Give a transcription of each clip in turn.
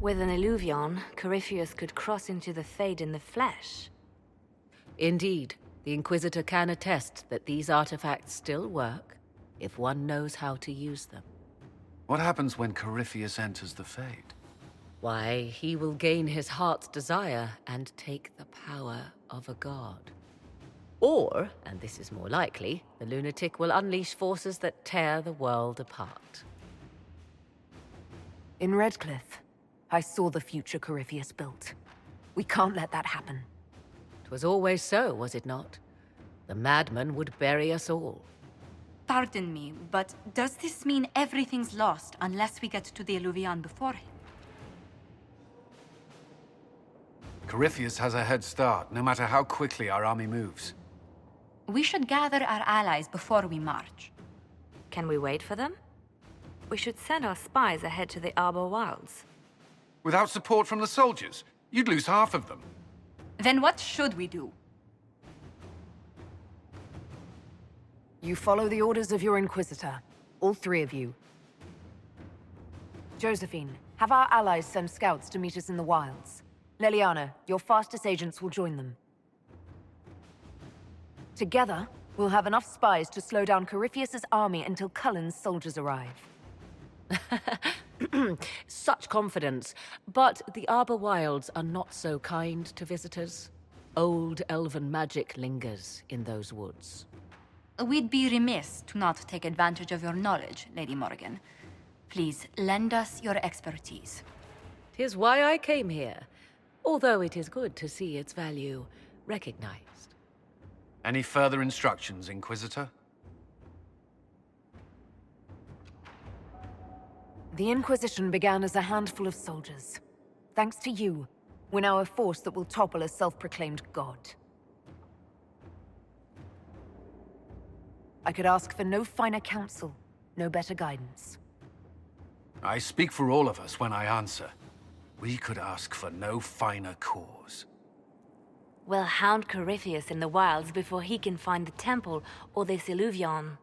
With an illuvion, Corypheus could cross into the Fade in the flesh. Indeed, the Inquisitor can attest that these artifacts still work, if one knows how to use them. What happens when Corypheus enters the Fade? Why, he will gain his heart's desire and take the power of a god. Or, and this is more likely, the lunatic will unleash forces that tear the world apart. In Redcliffe, I saw the future Corypheus built. We can't let that happen. 'Twas always so, was it not? The madman would bury us all. Pardon me, but does this mean everything's lost unless we get to the Illuvian before him? Corypheus has a head start, no matter how quickly our army moves. We should gather our allies before we march. Can we wait for them? We should send our spies ahead to the Arbor Wilds. Without support from the soldiers, you'd lose half of them. Then what should we do? You follow the orders of your Inquisitor. All three of you. Josephine, have our allies send scouts to meet us in the wilds. Leliana, your fastest agents will join them. Together, we'll have enough spies to slow down Corypheus's army until Cullen's soldiers arrive. Such confidence. But the Arbor Wilds are not so kind to visitors. Old elven magic lingers in those woods. We'd be remiss to not take advantage of your knowledge, Lady Morgan. Please, lend us your expertise. 'Tis why I came here, although it is good to see its value recognized. Any further instructions, Inquisitor? The Inquisition began as a handful of soldiers. Thanks to you, we're now a force that will topple a self-proclaimed god. I could ask for no finer counsel, no better guidance. I speak for all of us when I answer. We could ask for no finer cause. We'll hound Corypheus in the wilds before he can find the temple or this illuvion.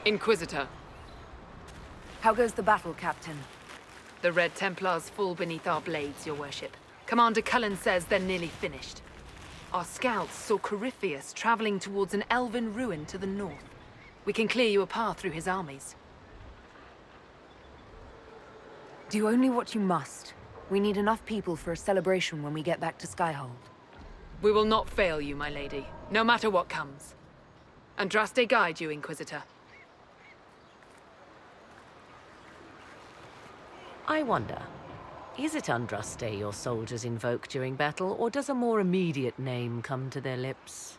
Inquisitor, How goes the battle, Captain? the Red Templars fall beneath our blades, your worship. Commander Cullen says they're nearly finished. Our scouts saw Corypheus traveling towards an elven ruin to the north. We can clear you a path through his armies. Do only what you must. We need enough people for a celebration when we get back to Skyhold. We will not fail you, my lady, no matter what comes. Andraste guide you, Inquisitor. I wonder, is it Andraste your soldiers invoke during battle, or does a more immediate name come to their lips?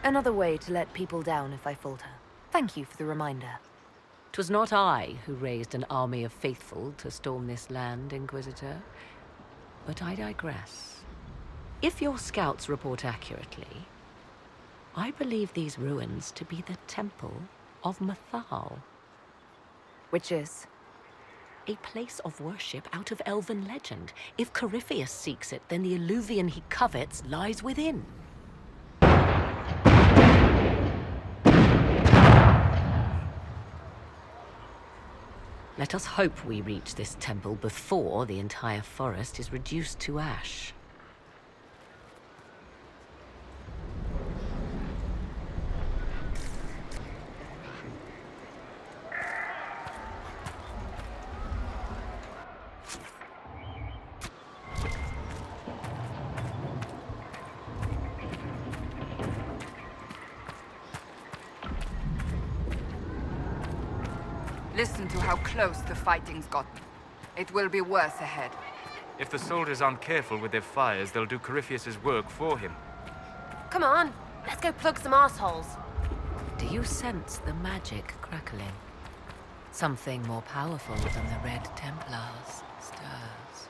Another way to let people down if I falter. Thank you for the reminder. 'Twas not I who raised an army of faithful to storm this land, Inquisitor. But I digress. If your scouts report accurately, I believe these ruins to be the Temple of Mathal. Which is? A place of worship out of elven legend. If Corypheus seeks it, then the alluvion he covets lies within. Let us hope we reach this temple before the entire forest is reduced to ash. Listen to how close the fighting's gotten. It will be worse ahead. If the soldiers aren't careful with their fires, they'll do Corypheus's work for him. Come on, let's go plug some assholes. Do you sense the magic crackling? Something more powerful than the Red Templars stirs.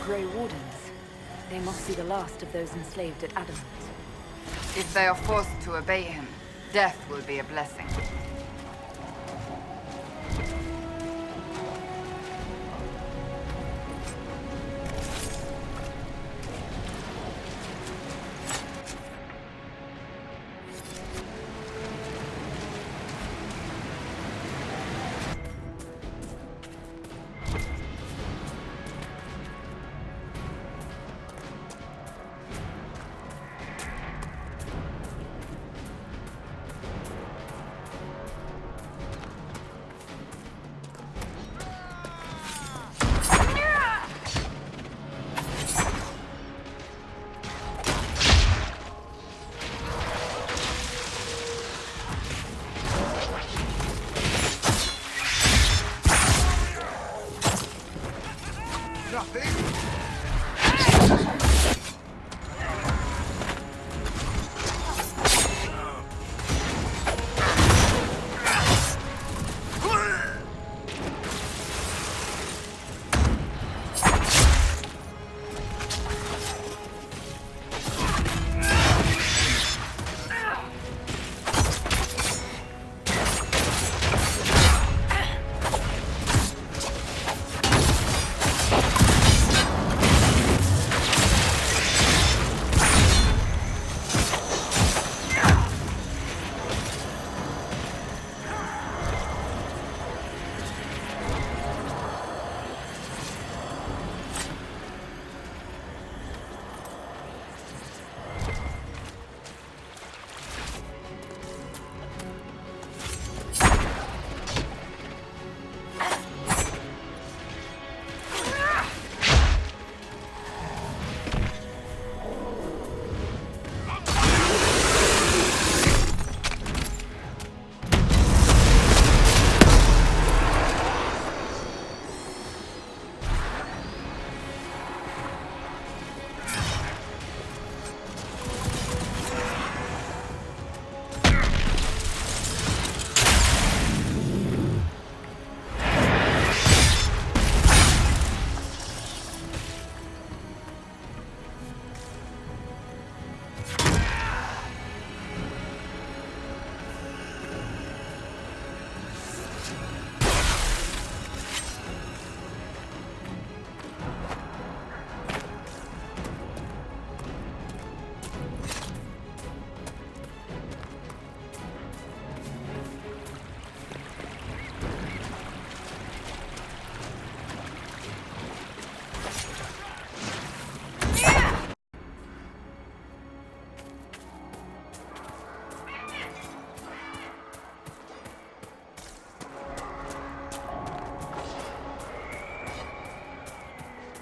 Grey Wardens. They must be the last of those enslaved at Adamant. If they are forced to obey him, death will be a blessing.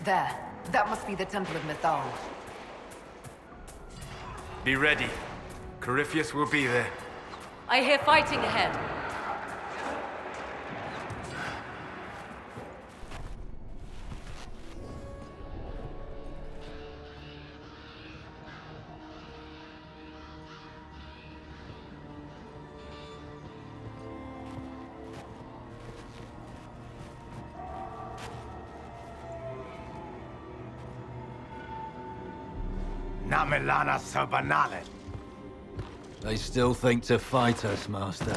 There. That must be the Temple of Mythal. Be ready. Corypheus will be there. I hear fighting ahead. Namelana Sobanale. They still think to fight us, Master.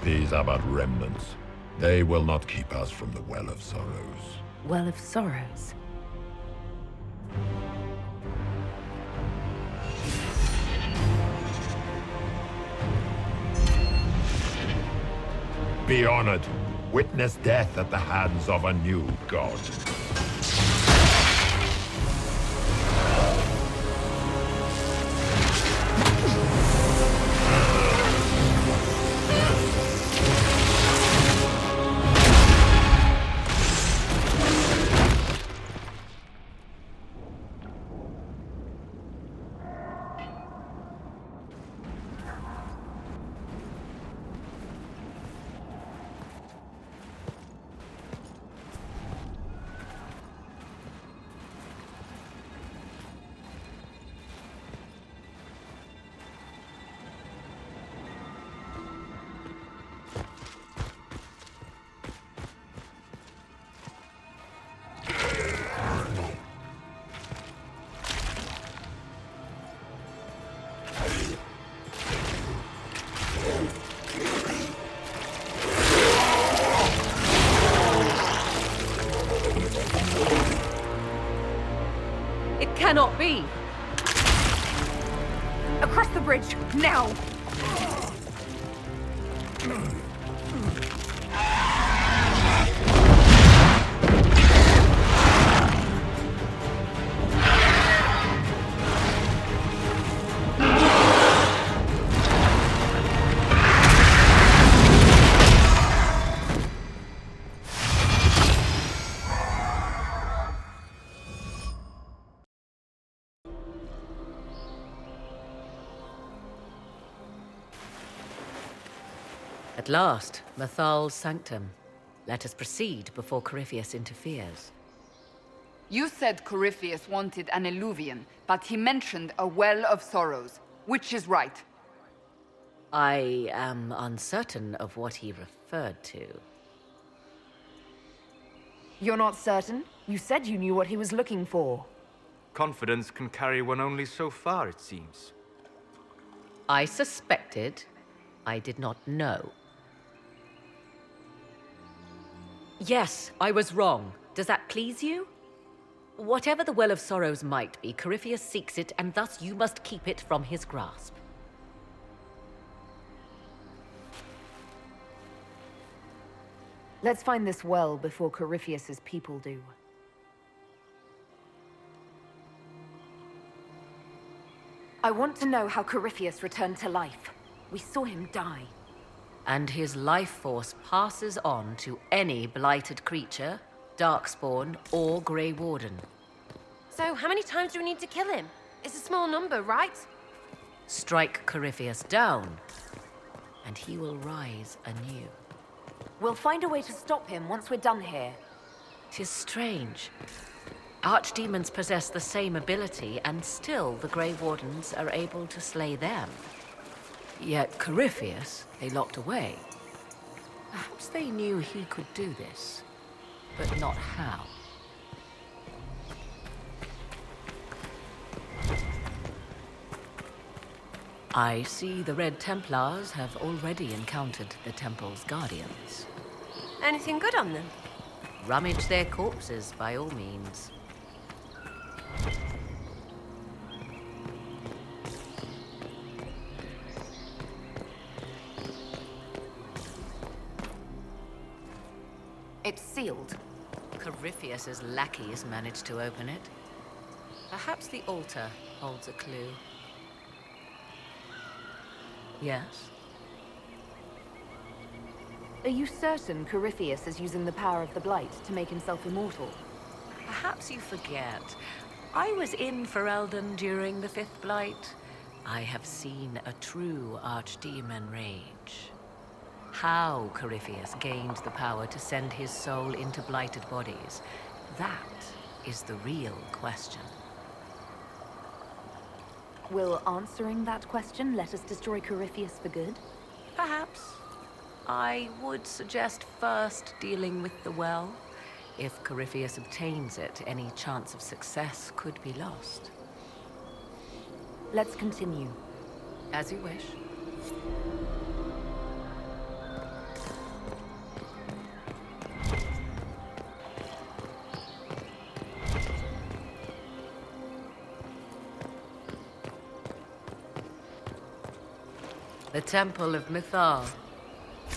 These are but remnants. They will not keep us from the Well of Sorrows. Well of Sorrows. Be honored. Witness death at the hands of a new god. Cannot be! Across the bridge, now! At last, Mythal's sanctum. Let us proceed before Corypheus interferes. You said Corypheus wanted an eluvian, but he mentioned a well of sorrows. Which is right? I am uncertain of what he referred to. You're not certain? You said you knew what he was looking for. Confidence can carry one only so far, it seems. I suspected. I did not know. Yes, I was wrong. Does that please you? Whatever the Well of Sorrows might be, Corypheus seeks it, and thus you must keep it from his grasp. Let's find this well before Corypheus's people do. I want to know how Corypheus returned to life. We saw him die. And his life force passes on to any blighted creature, darkspawn, or Grey Warden. So, how many times do we need to kill him? It's a small number, right? Strike Corypheus down, and he will rise anew. We'll find a way to stop him once we're done here. 'Tis strange. Archdemons possess the same ability, and still the Grey Wardens are able to slay them. Yet Corypheus, they locked away. Perhaps they knew he could do this, but not how. I see the Red Templars have already encountered the Temple's guardians. Anything good on them? Rummage their corpses, by all means. It's sealed. Corypheus's lackeys managed to open it. Perhaps the altar holds a clue. Yes? Are you certain Corypheus is using the power of the Blight to make himself immortal? Perhaps you forget. I was in Ferelden during the Fifth Blight. I have seen a true archdemon rage. How Corypheus gained the power to send his soul into blighted bodies, that is the real question. Will answering that question let us destroy Corypheus for good? Perhaps. I would suggest first dealing with the well. If Corypheus obtains it, any chance of success could be lost. Let's continue. As you wish. The Temple of Mythal,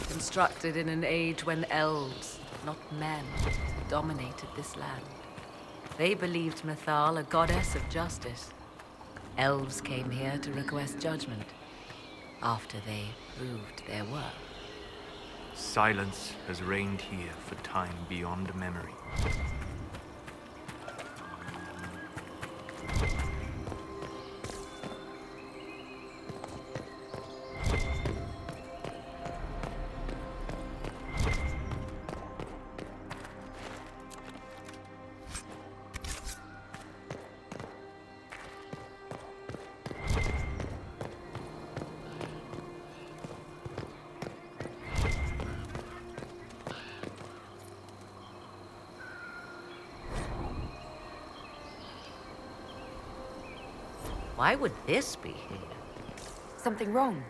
constructed in an age when elves, not men, dominated this land. They believed Mythal a goddess of justice. Elves came here to request judgment, after they proved their worth. Silence has reigned here for time beyond memory. Why would this be here? Something wrong?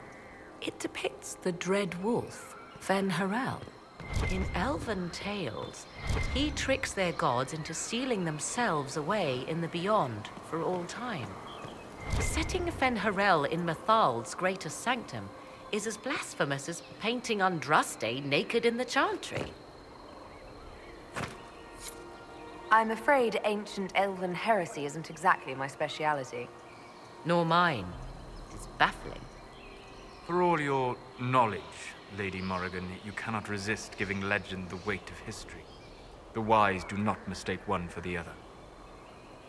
It depicts the Dread Wolf, Fen-Harel. In elven tales, he tricks their gods into sealing themselves away in the beyond for all time. Setting Fen-Harel in Mythal's greatest sanctum is as blasphemous as painting Andraste naked in the chantry. I'm afraid ancient elven heresy isn't exactly my speciality. Nor mine. It is baffling. For all your knowledge, Lady Morrigan, you cannot resist giving legend the weight of history. The wise do not mistake one for the other.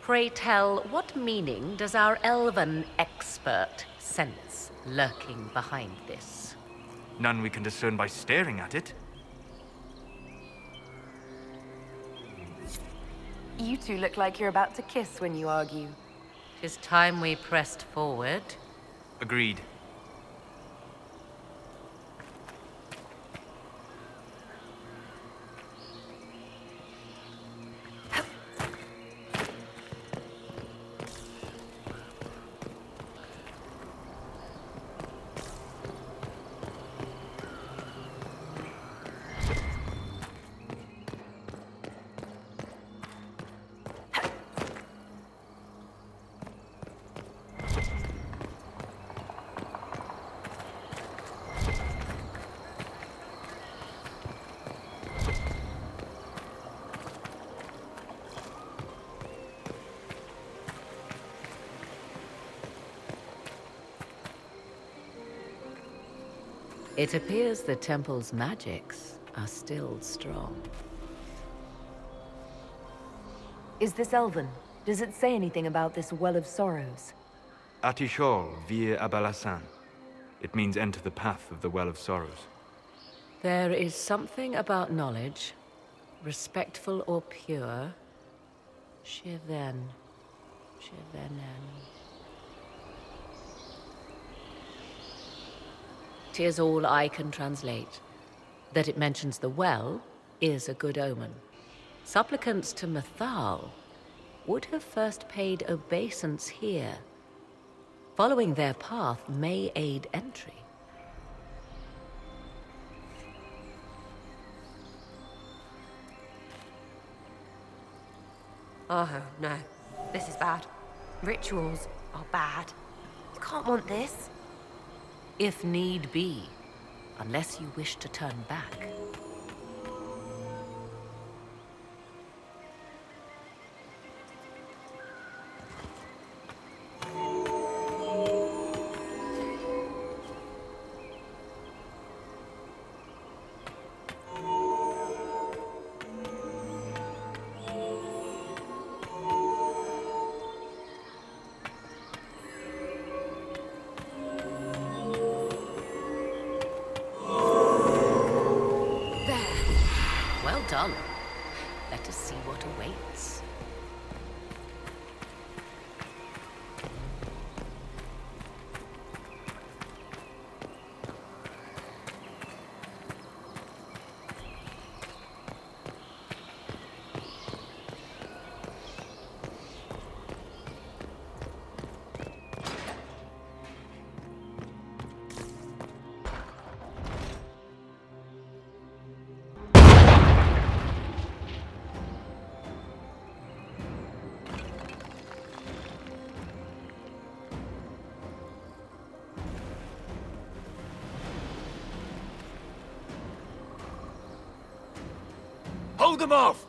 Pray tell, what meaning does our elven expert sense lurking behind this? None we can discern by staring at it. You two look like you're about to kiss when you argue. 'Tis time we pressed forward. Agreed. It appears the temple's magics are still strong. Is this elven? Does it say anything about this Well of Sorrows? Atishol vir Abalasan. It means enter the path of the Well of Sorrows. There is something about knowledge, respectful or pure. Shivenen. Shivenen. 'Tis all I can translate. That it mentions the well is a good omen. Supplicants to Mythal would have first paid obeisance here. Following their path may aid entry. Oh, no. This is bad. Rituals are bad. You can't want this. If need be, unless you wish to turn back. Well done. Let us see what awaits. Hold them off!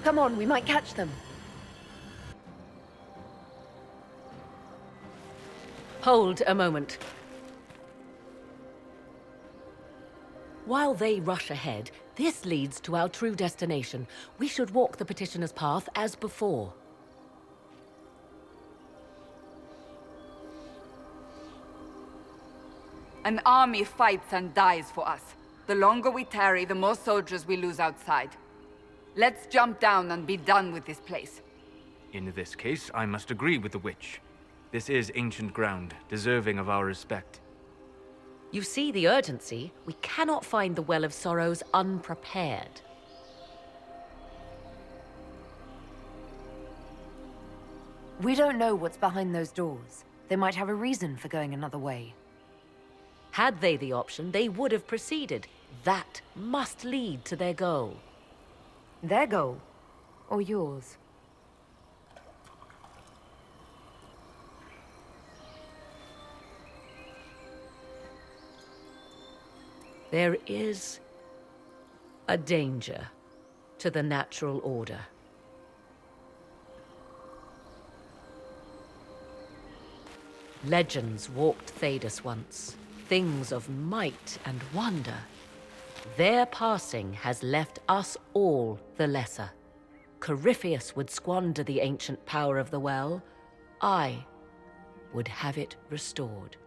Come on, we might catch them. Hold a moment. While they rush ahead, this leads to our true destination. We should walk the petitioner's path as before. An army fights and dies for us. The longer we tarry, the more soldiers we lose outside. Let's jump down and be done with this place. In this case, I must agree with the witch. This is ancient ground, deserving of our respect. You see the urgency? We cannot find the Well of Sorrows unprepared. We don't know what's behind those doors. They might have a reason for going another way. Had they the option, they would have proceeded. That must lead to their goal. Their goal? Or yours? There is a danger to the natural order. Legends walked Thedas once, things of might and wonder. Their passing has left us all the lesser. Corypheus would squander the ancient power of the well. I would have it restored.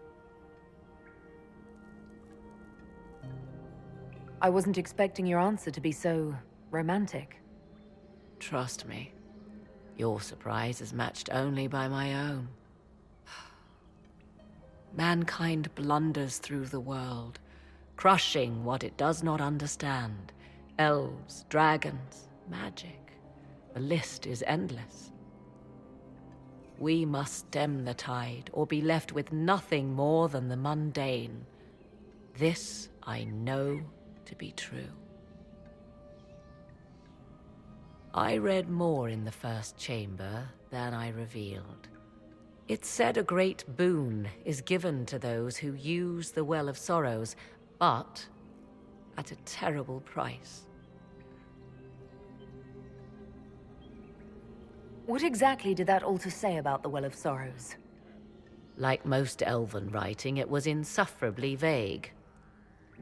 I wasn't expecting your answer to be so romantic. Trust me, your surprise is matched only by my own. Mankind blunders through the world, crushing what it does not understand. Elves, dragons, magic. The list is endless. We must stem the tide, or be left with nothing more than the mundane. This I know to be true. I read more in the first chamber than I revealed. It's said a great boon is given to those who use the Well of Sorrows, but at a terrible price. What exactly did that altar say about the Well of Sorrows? Like most elven writing, it was insufferably vague.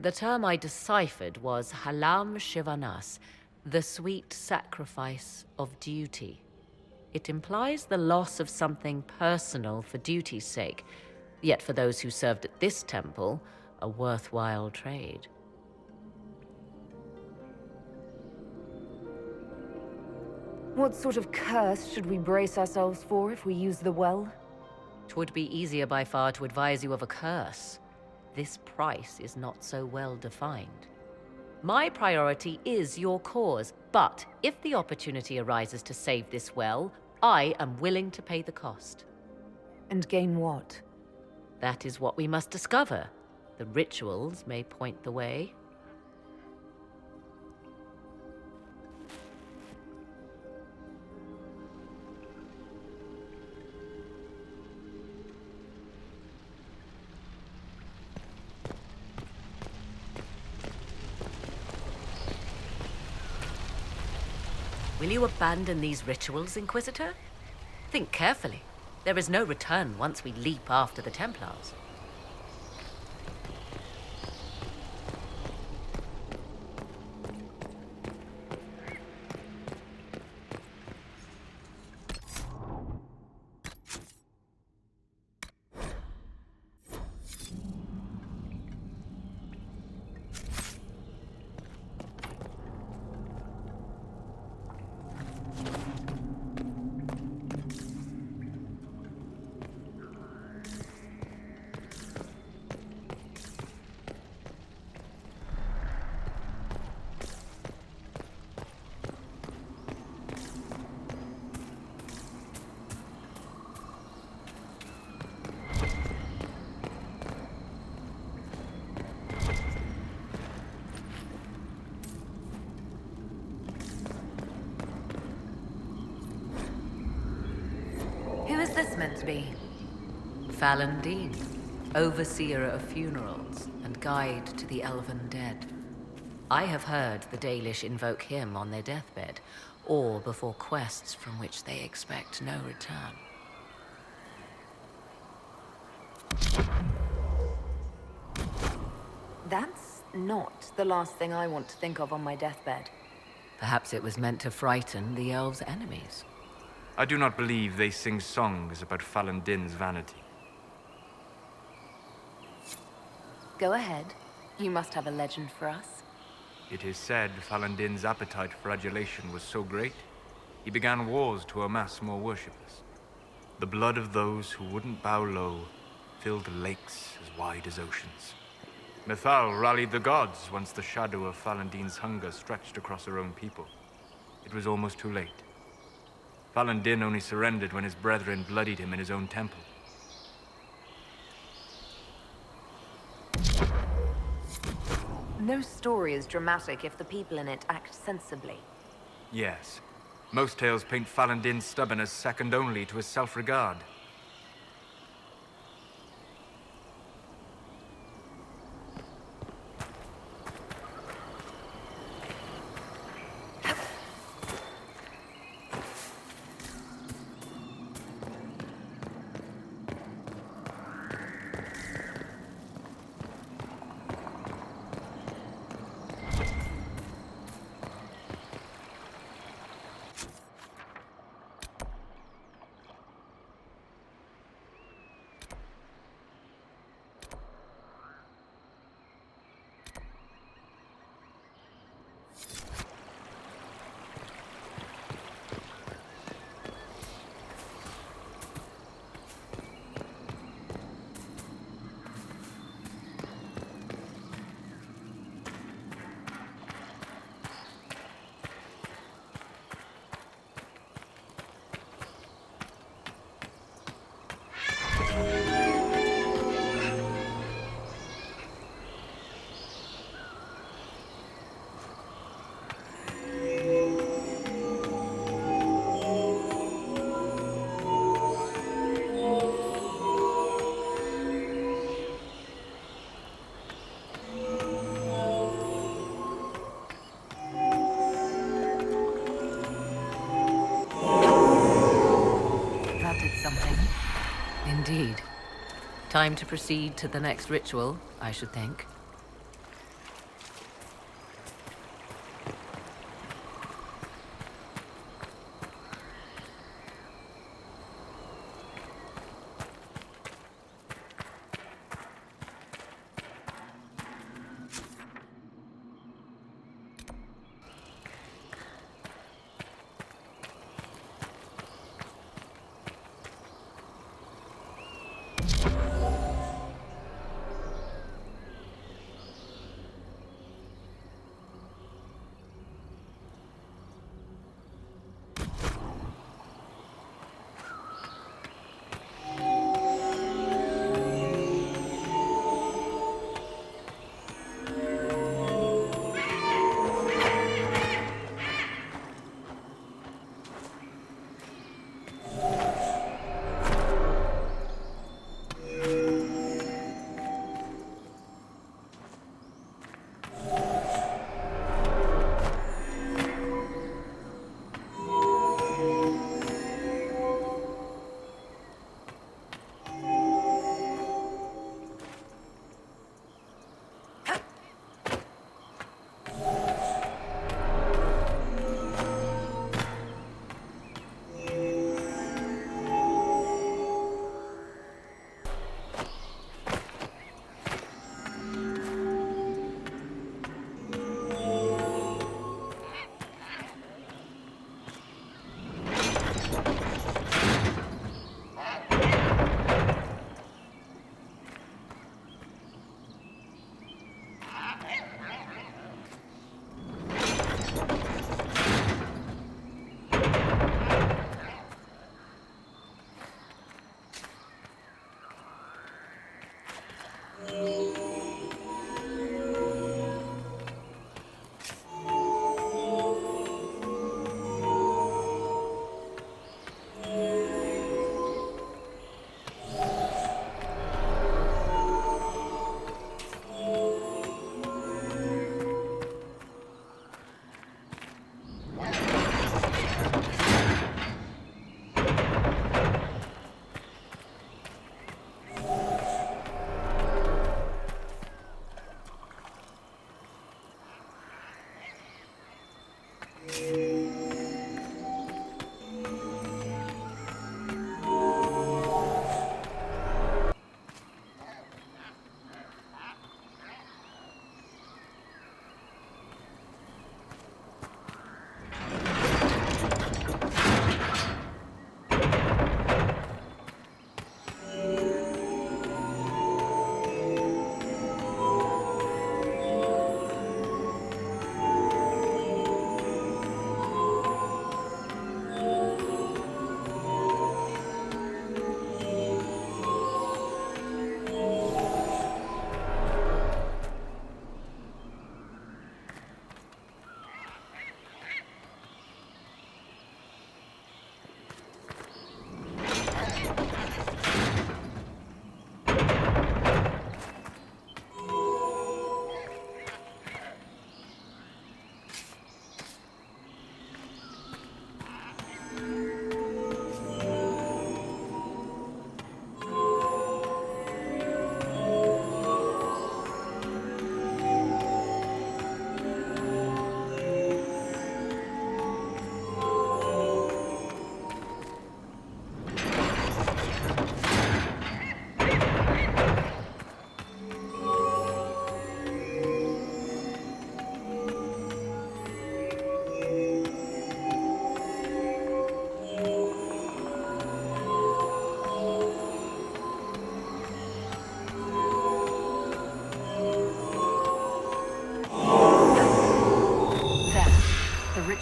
The term I deciphered was Halam Shivanas, the sweet sacrifice of duty. It implies the loss of something personal for duty's sake, yet for those who served at this temple, a worthwhile trade. What sort of curse should we brace ourselves for if we use the well? 'Twould be easier by far to advise you of a curse. This price is not so well defined. My priority is your cause, but if the opportunity arises to save this well, I am willing to pay the cost. And gain what? That is what we must discover. The rituals may point the way. Will you abandon these rituals, Inquisitor? Think carefully. There is no return once we leap after the Templars. Who is this meant to be? Fallandine, overseer of funerals and guide to the elven dead. I have heard the Dalish invoke him on their deathbed, or before quests from which they expect no return. That's not the last thing I want to think of on my deathbed. Perhaps it was meant to frighten the elves' enemies. I do not believe they sing songs about Fallandine's vanity. Go ahead. You must have a legend for us. It is said Fallandine's appetite for adulation was so great, he began wars to amass more worshippers. The blood of those who wouldn't bow low filled lakes as wide as oceans. Mithal rallied the gods once the shadow of Fallandine's hunger stretched across her own people. It was almost too late. Fallandine only surrendered when his brethren bloodied him in his own temple. No story is dramatic if the people in it act sensibly. Yes. Most tales paint Fallandine's stubbornness second only to his self-regard. wanted something. Indeed. Time to proceed to the next ritual, I should think.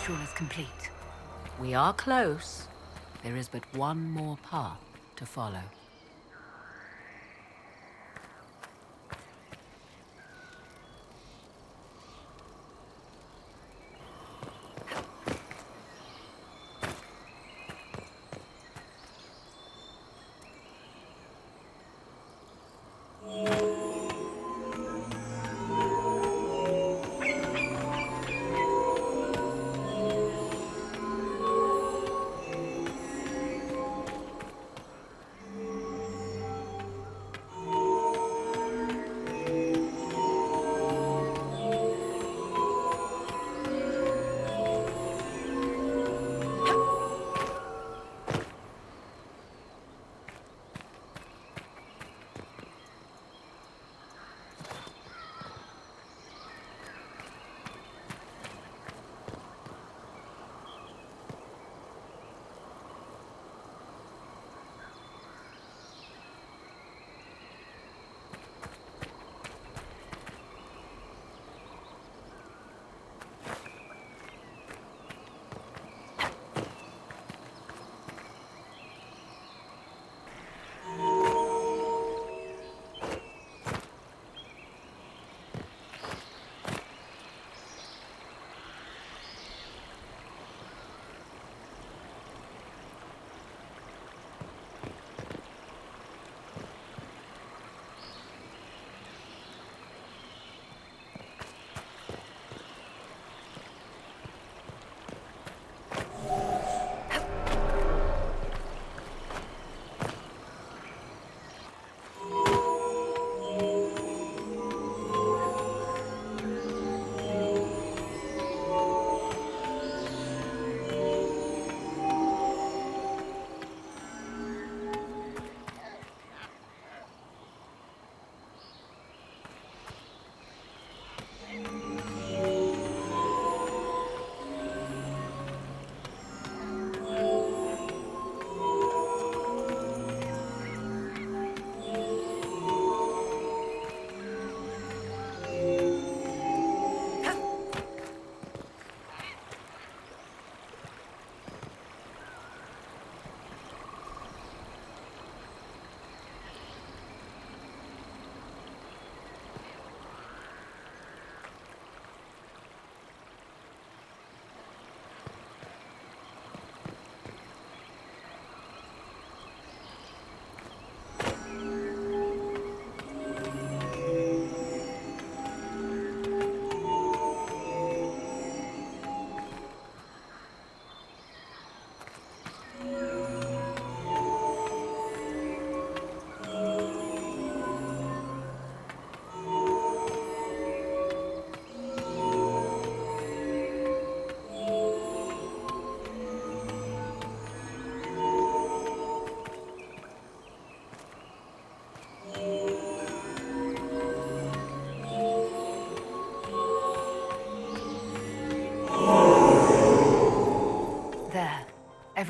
ritual is complete. We are close. There is but one more path to follow.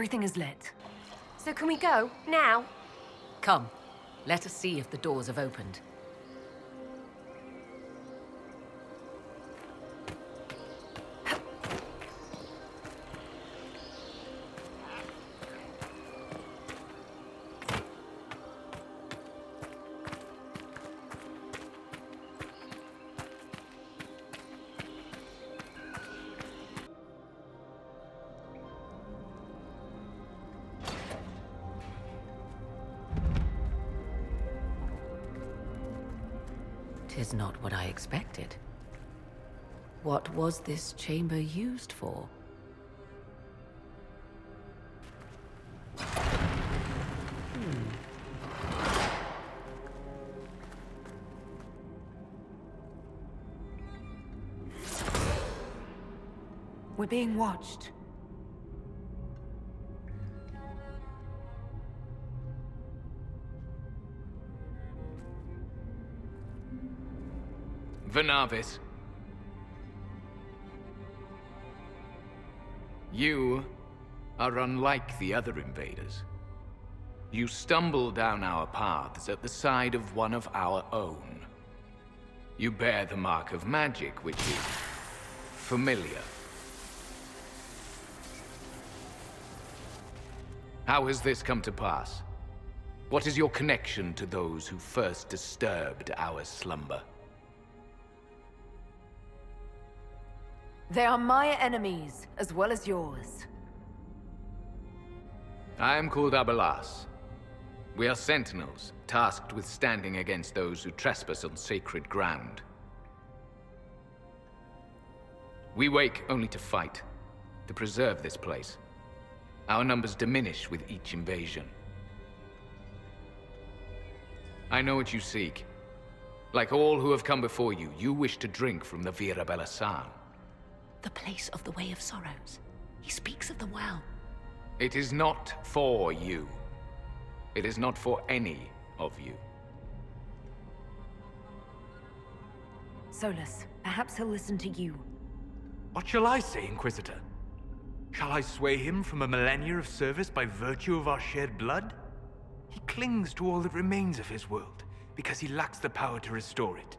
Everything is lit. So can we go? Now? Come, let us see if the doors have opened. Tis not what I expected. What was this chamber used for? We're being watched. Vernavis. You are unlike the other invaders. You stumble down our paths at the side of one of our own. You bear the mark of magic, which is familiar. How has this come to pass? What is your connection to those who first disturbed our slumber? They are my enemies, as well as yours. I am called Abelas. We are sentinels, tasked with standing against those who trespass on sacred ground. We wake only to fight, to preserve this place. Our numbers diminish with each invasion. I know what you seek. Like all who have come before you, you wish to drink from the Vera Belasan. The place of the Way of Sorrows. He speaks of the well. It is not for you. It is not for any of you. Solus, perhaps he'll listen to you. What shall I say, Inquisitor? Shall I sway him from a millennia of service by virtue of our shared blood? He clings to all that remains of his world, because he lacks the power to restore it.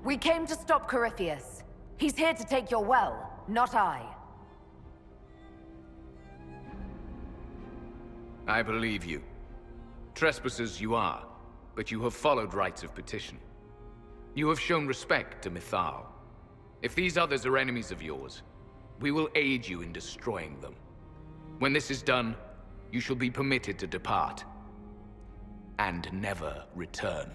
We came to stop Corypheus. He's here to take your well, not I. I believe you. Trespassers you are, but you have followed rites of petition. You have shown respect to Mythal. If these others are enemies of yours, we will aid you in destroying them. When this is done, you shall be permitted to depart. And never return.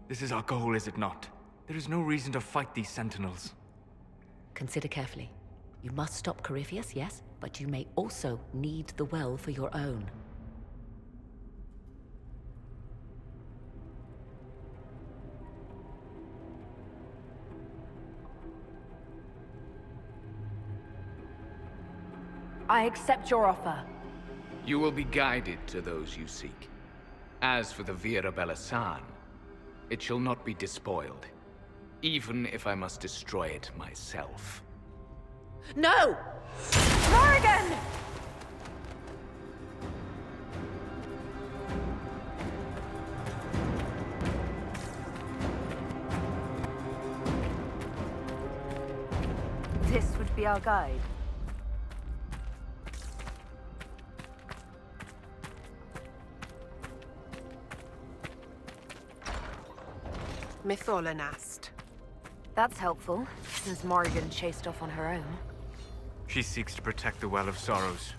This is our goal, is it not? There is no reason to fight these sentinels. Consider carefully. You must stop Corypheus, yes, but you may also need the well for your own. I accept your offer. You will be guided to those you seek. As for the Vera Belasan, it shall not be despoiled, even if I must destroy it myself. No! Morrigan! This would be our guide. Mytholanast. That's helpful, since Morrigan chased off on her own. She seeks to protect the Well of Sorrows.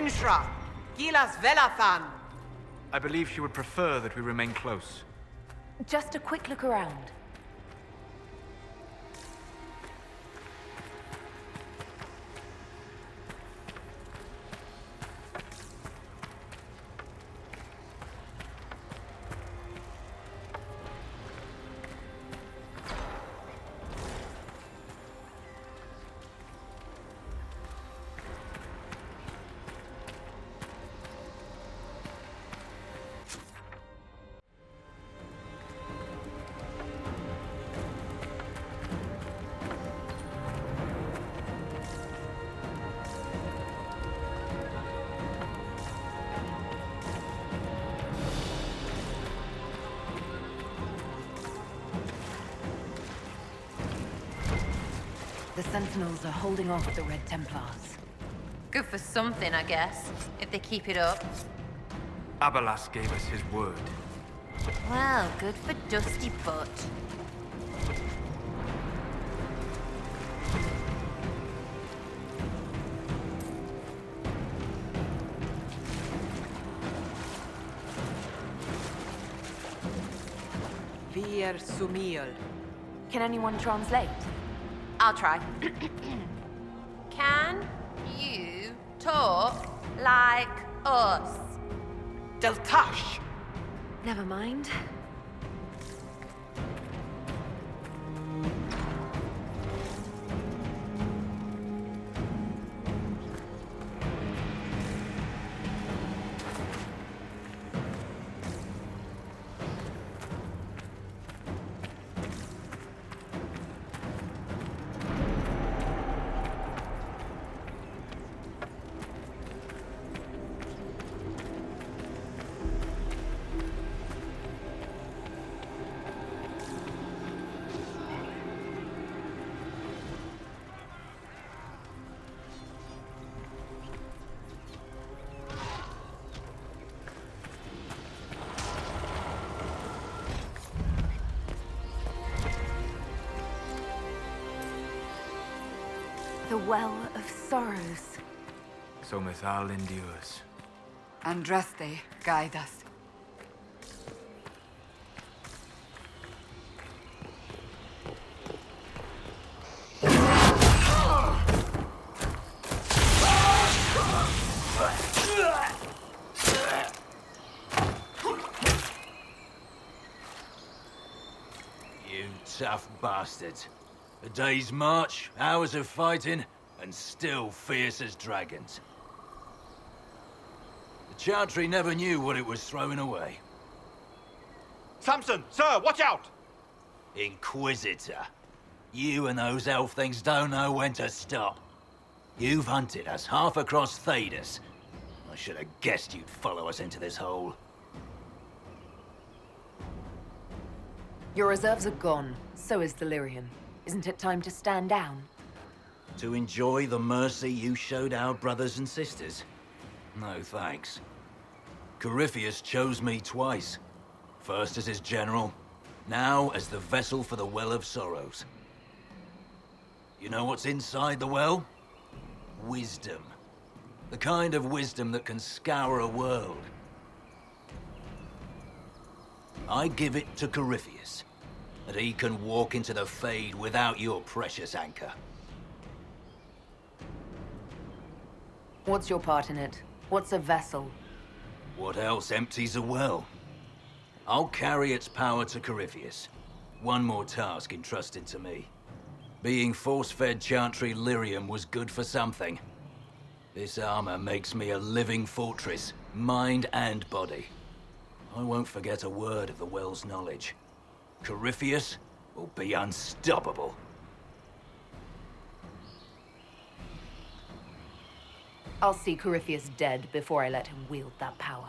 Enshra, Gilas Velathan. I believe she would prefer that we remain close. Just a quick look around. The Sentinels are holding off the Red Templars. Good for something, I guess, if they keep it up. Abalas gave us his word. Well, good for Dusty Butt. Vir Sumiel. Can anyone translate? I'll try. Can you talk like us? Deltash! Never mind. The Well of Sorrows. So Mithal endures. Andraste, guide us. You tough bastards. A day's march, hours of fighting, and still fierce as dragons. The Chantry never knew what it was throwing away. Samson, sir, watch out! Inquisitor. You and those elf things don't know when to stop. You've hunted us half across Thedas. I should have guessed you'd follow us into this hole. Your reserves are gone. So is Delirium. Isn't it time to stand down? To enjoy the mercy you showed our brothers and sisters? No thanks. Corypheus chose me twice. First as his general, now as the vessel for the Well of Sorrows. You know what's inside the well? Wisdom. The kind of wisdom that can scour a world. I give it to Corypheus, that he can walk into the Fade without your precious anchor. What's your part in it? What's a vessel? What else empties a well? I'll carry its power to Corypheus. One more task entrusted to me. Being force-fed Chantry lyrium was good for something. This armor makes me a living fortress, mind and body. I won't forget a word of the well's knowledge. Corypheus will be unstoppable. I'll see Corypheus dead before I let him wield that power.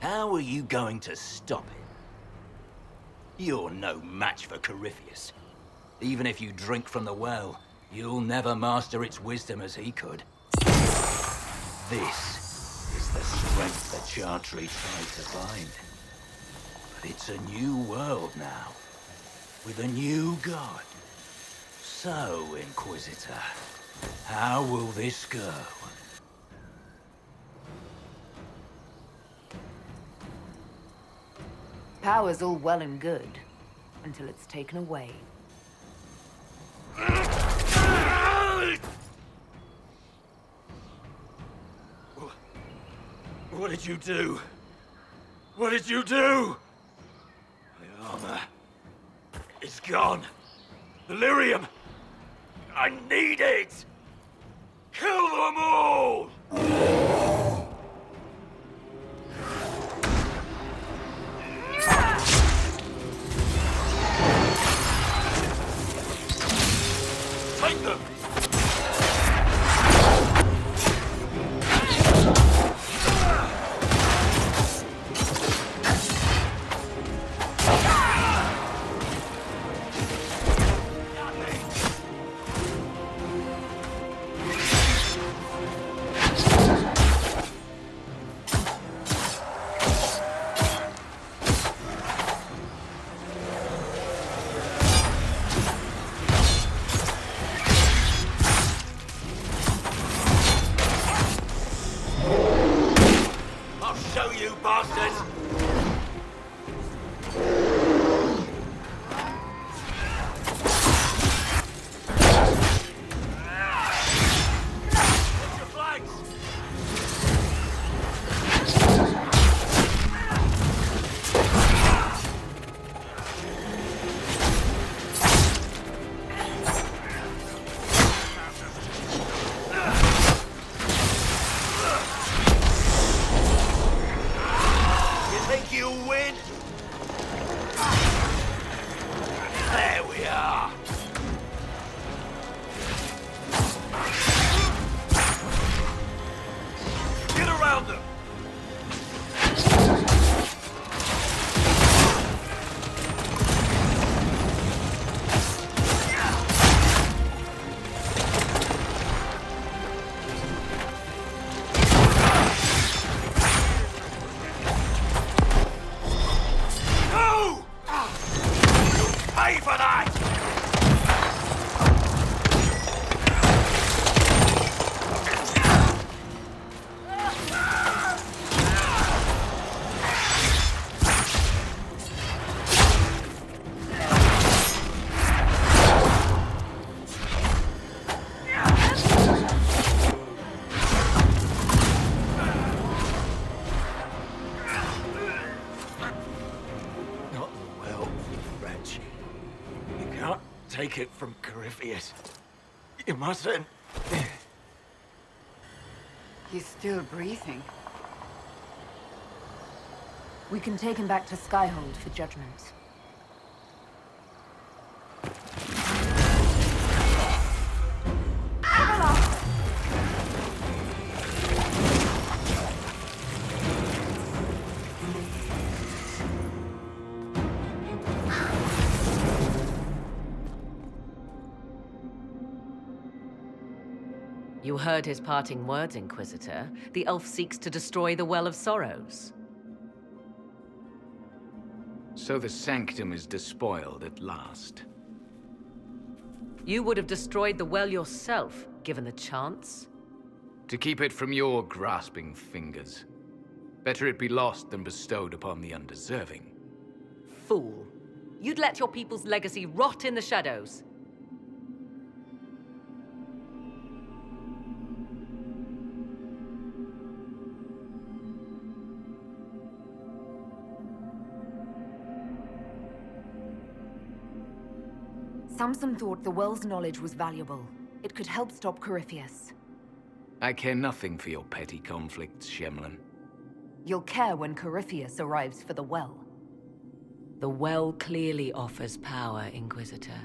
How are you going to stop it? You're no match for Corypheus. Even if you drink from the well, you'll never master its wisdom as he could. This is the strength the Chantry tried to find. But it's a new world now, with a new god. So, Inquisitor, how will this go? Power's all well and good, until it's taken away. What did you do? What did you do? My armor. It's gone. Delirium. I need it. Kill them all! Take them! Take it from Corypheus. You mustn't. He's still breathing. We can take him back to Skyhold for judgment. You heard his parting words, Inquisitor. The elf seeks to destroy the Well of Sorrows. So the Sanctum is despoiled at last. You would have destroyed the well yourself, given the chance. To keep it from your grasping fingers. Better it be lost than bestowed upon the undeserving. Fool. You'd let your people's legacy rot in the shadows. Samson thought the Well's knowledge was valuable. It could help stop Corypheus. I care nothing for your petty conflicts, Shemlin. You'll care when Corypheus arrives for the Well. The Well clearly offers power, Inquisitor.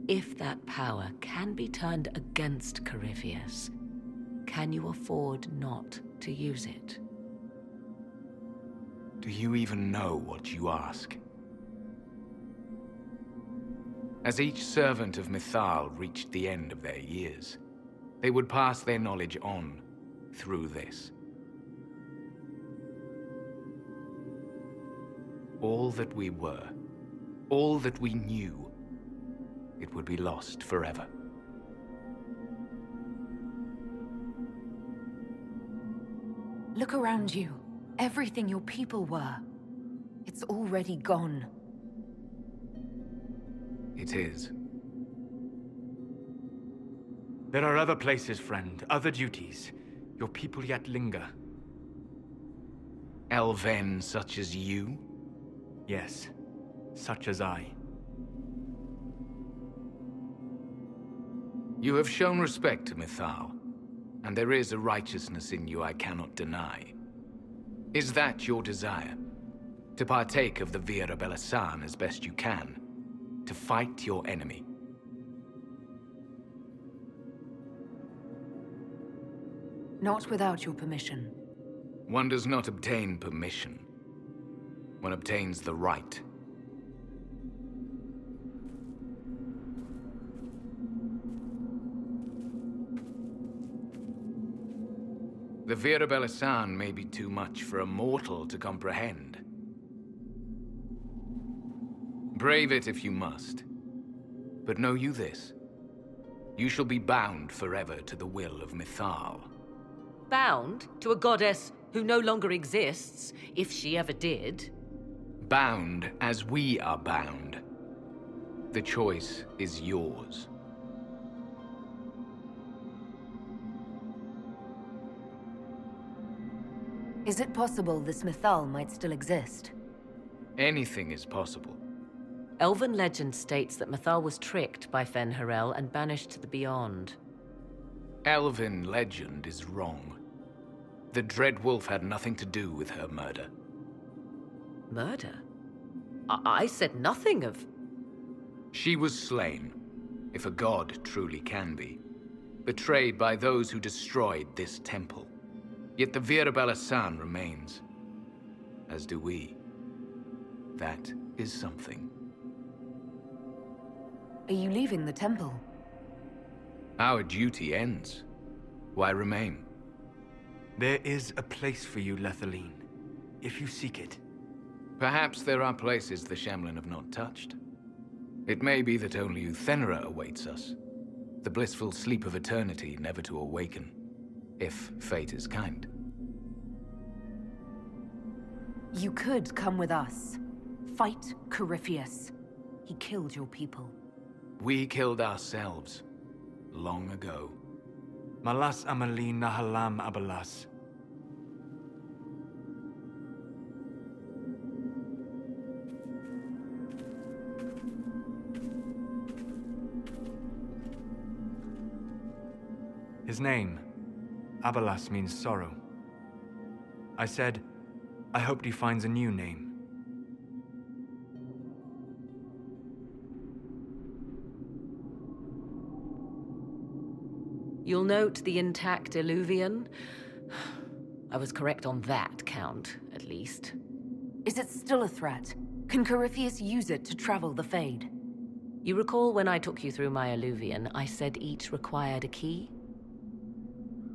If that power can be turned against Corypheus, can you afford not to use it? Do you even know what you ask? As each servant of Mythal reached the end of their years, they would pass their knowledge on through this. All that we were, all that we knew, it would be lost forever. Look around you. Everything your people were. It's already gone. It is. There are other places, friend, other duties. Your people yet linger. Elven such as you? Yes, such as I. You have shown respect to Mythal, and there is a righteousness in you I cannot deny. Is that your desire? To partake of the Vira Belasan as best you can? To fight your enemy? Not without your permission. One does not obtain permission. One obtains the right. The Vira Belasan may be too much for a mortal to comprehend. Brave it if you must. But know you this. You shall be bound forever to the will of Mythal. Bound to a goddess who no longer exists, if she ever did. Bound as we are bound. The choice is yours. Is it possible this Mythal might still exist? Anything is possible. Elven legend states that Mythal was tricked by Fen-Harel and banished to the Beyond. Elven legend is wrong. The Dread Wolf had nothing to do with her murder. Murder? I said nothing of... She was slain, if a god truly can be. Betrayed by those who destroyed this temple. Yet the Vira Belasan remains. As do we. That is something. Are you leaving the temple? Our duty ends. Why remain? There is a place for you, Lethaline, if you seek it. Perhaps there are places the Shemlin have not touched. It may be that only Uthenera awaits us. The blissful sleep of eternity never to awaken, if fate is kind. You could come with us. Fight Corypheus. He killed your people. We killed ourselves. Long ago. Malas Amalin Nahalam Abalas. His name, Abalas, means sorrow. I said, I hoped he finds a new name. You'll note the intact Illuvian. I was correct on that count, at least. Is it still a threat? Can Corypheus use it to travel the Fade? You recall when I took you through my Illuvian, I said each required a key?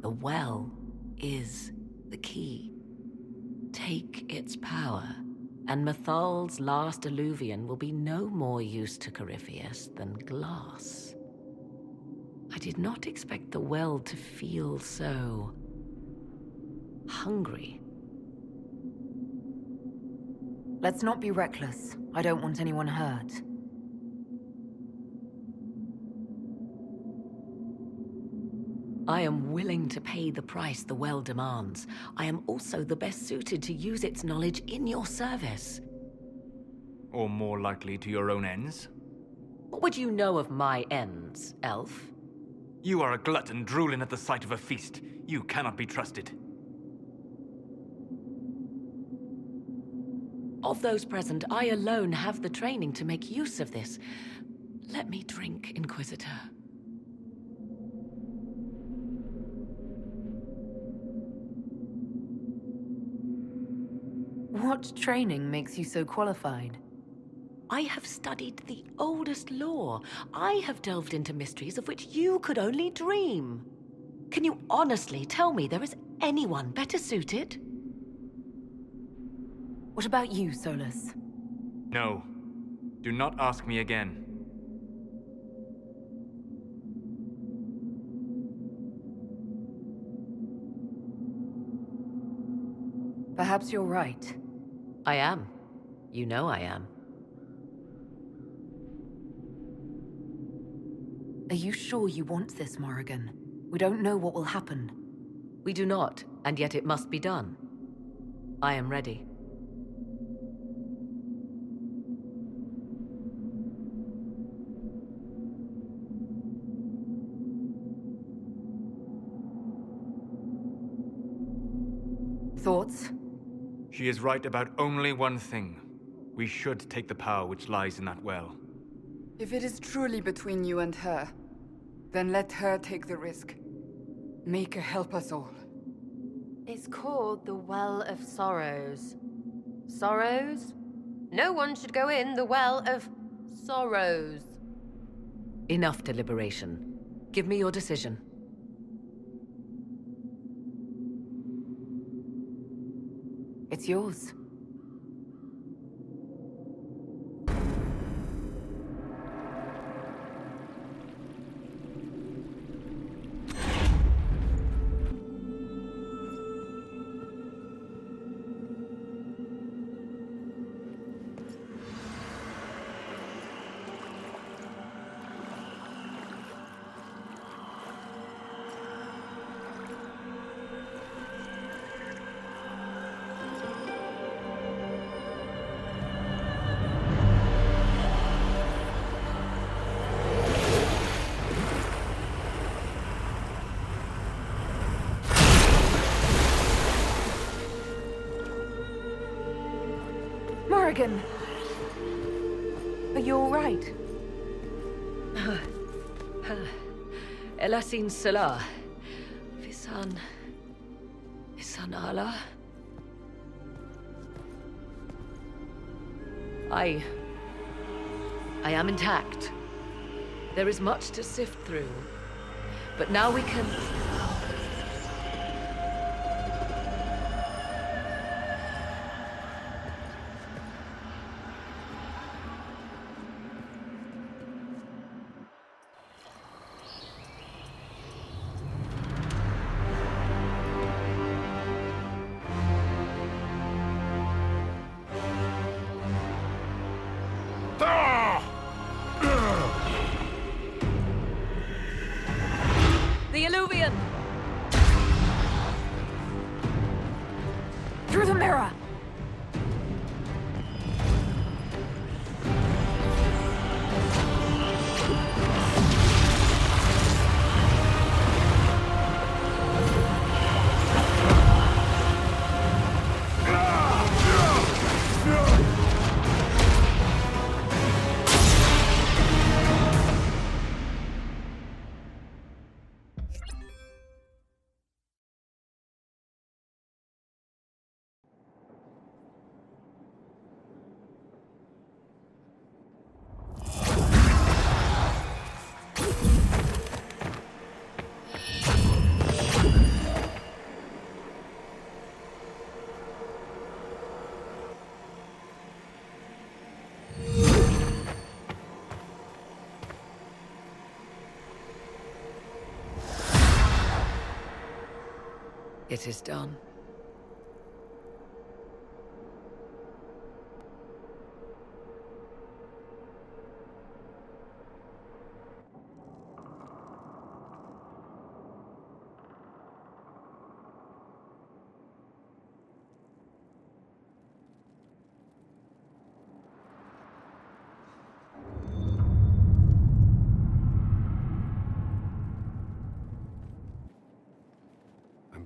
The well is the key. Take its power, and Mythal's last Illuvian will be no more use to Corypheus than glass. I did not expect the well to feel so... hungry. Let's not be reckless. I don't want anyone hurt. I am willing to pay the price the well demands. I am also the best suited to use its knowledge in your service. Or more likely to your own ends? What would you know of my ends, elf? You are a glutton drooling at the sight of a feast. You cannot be trusted. Of those present, I alone have the training to make use of this. Let me drink, Inquisitor. What training makes you so qualified? I have studied the oldest lore. I have delved into mysteries of which you could only dream. Can you honestly tell me there is anyone better suited? What about you, Solus? No. Do not ask me again. Perhaps you're right. I am. You know I am. Are you sure you want this, Morrigan? We don't know what will happen. We do not, and yet it must be done. I am ready. Thoughts? She is right about only one thing. We should take the power which lies in that well. If it is truly between you and her, then let her take the risk. Make her help us all. It's called the Well of Sorrows. Sorrows? No one should go in the Well of Sorrows. Enough deliberation. Give me your decision. It's yours. Morrigan! Are you all right? Elasin Salah. Visan Allah. I am intact. There is much to sift through. But now we can... The Illuvian! Through the mirror! It is done.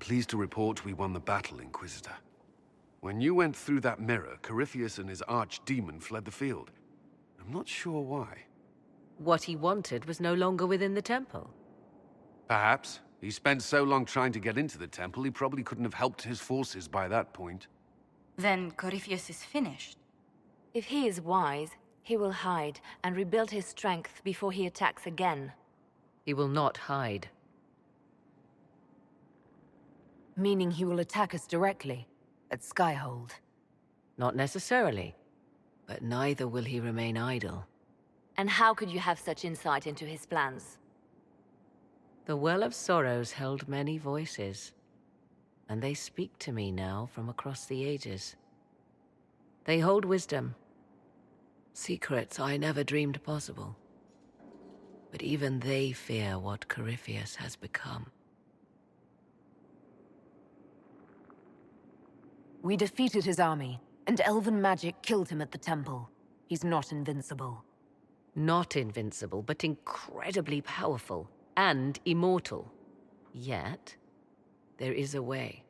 Pleased to report we won the battle, Inquisitor. When you went through that mirror, Corypheus and his archdemon fled the field. I'm not sure why. What he wanted was no longer within the temple. Perhaps. He spent so long trying to get into the temple, he probably couldn't have helped his forces by that point. Then Corypheus is finished. If he is wise, he will hide and rebuild his strength before he attacks again. He will not hide. Meaning he will attack us directly, at Skyhold. Not necessarily, but neither will he remain idle. And how could you have such insight into his plans? The Well of Sorrows held many voices, and they speak to me now from across the ages. They hold wisdom. Secrets I never dreamed possible. But even they fear what Corypheus has become. We defeated his army, and elven magic killed him at the temple. He's not invincible. Not invincible, but incredibly powerful and immortal. Yet, there is a way.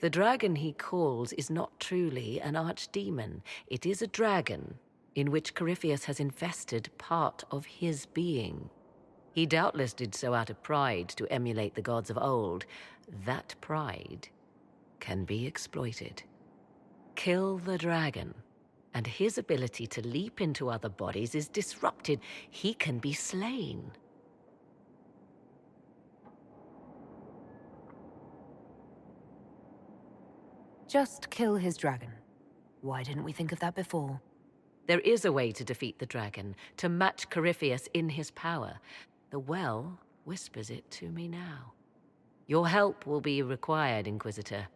The dragon he calls is not truly an archdemon. It is a dragon in which Corypheus has invested part of his being. He doubtless did so out of pride to emulate the gods of old. That pride can be exploited. Kill the dragon, and his ability to leap into other bodies is disrupted. He can be slain. Just kill his dragon. Why didn't we think of that before? There is a way to defeat the dragon, to match Corypheus in his power. The well whispers it to me now. Your help will be required, Inquisitor.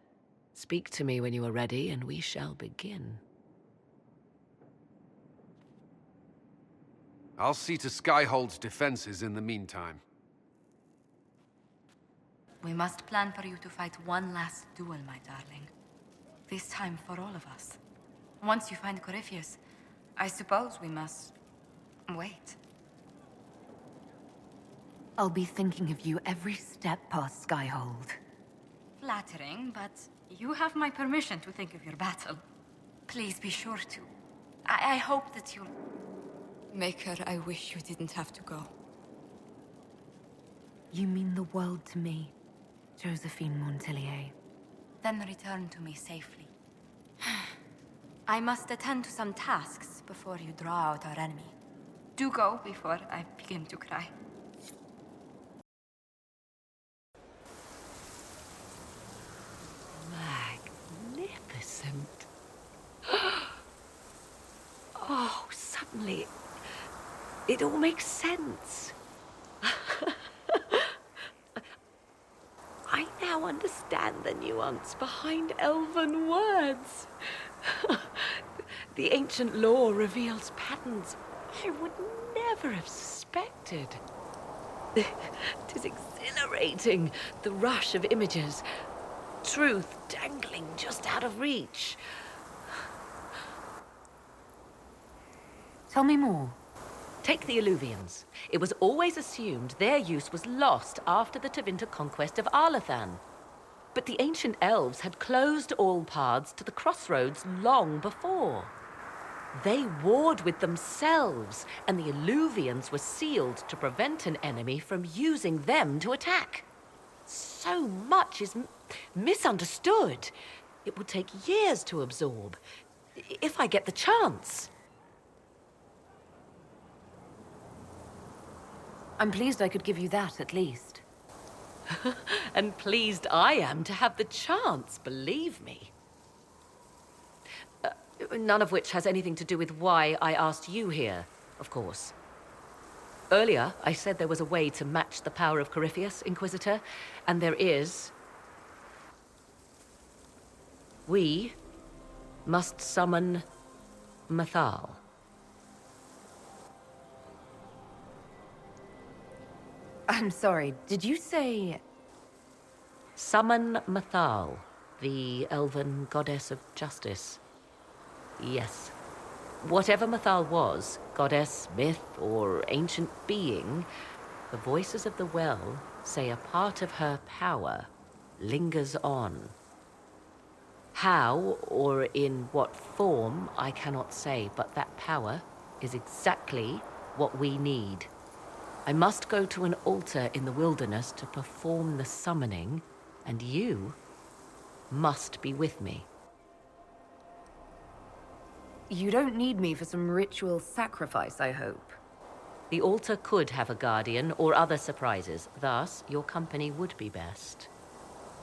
Speak to me when you are ready, and we shall begin. I'll see to Skyhold's defenses in the meantime. We must plan for you to fight one last duel, my darling. This time for all of us. Once you find Corypheus, I suppose we must wait. I'll be thinking of you every step past Skyhold. Flattering, but you have my permission to think of your battle. Please be sure to. I hope that you'll... Maker, I wish you didn't have to go. You mean the world to me, Josephine Montelier. Then return to me safely. I must attend to some tasks before you draw out our enemy. Do go before I begin to cry. Magnificent. Oh, suddenly, it all makes sense. I now understand the nuance behind elven words. The ancient lore reveals patterns I would never have suspected. It is exhilarating, the rush of images. Truth dangling just out of reach. Tell me more. Take the Alluvians. It was always assumed their use was lost after the Tevinter conquest of Arlathan. But the ancient elves had closed all paths to the crossroads long before. They warred with themselves, and the Alluvians were sealed to prevent an enemy from using them to attack. So much is misunderstood. It would take years to absorb, if I get the chance. I'm pleased I could give you that, at least. And pleased I am to have the chance, believe me. None of which has anything to do with why I asked you here, of course. Earlier, I said there was a way to match the power of Corypheus, Inquisitor, and there is. We must summon Mathal. I'm sorry, did you say... Summon Mathal, the elven goddess of justice. Yes. Whatever Mathal was, goddess, myth, or ancient being, the voices of the well say a part of her power lingers on. How, or in what form, I cannot say, but that power is exactly what we need. I must go to an altar in the wilderness to perform the summoning, and you must be with me. You don't need me for some ritual sacrifice, I hope. The altar could have a guardian or other surprises, thus your company would be best.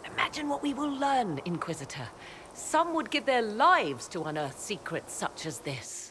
Imagine what we will learn, Inquisitor. Some would give their lives to unearth secrets such as this.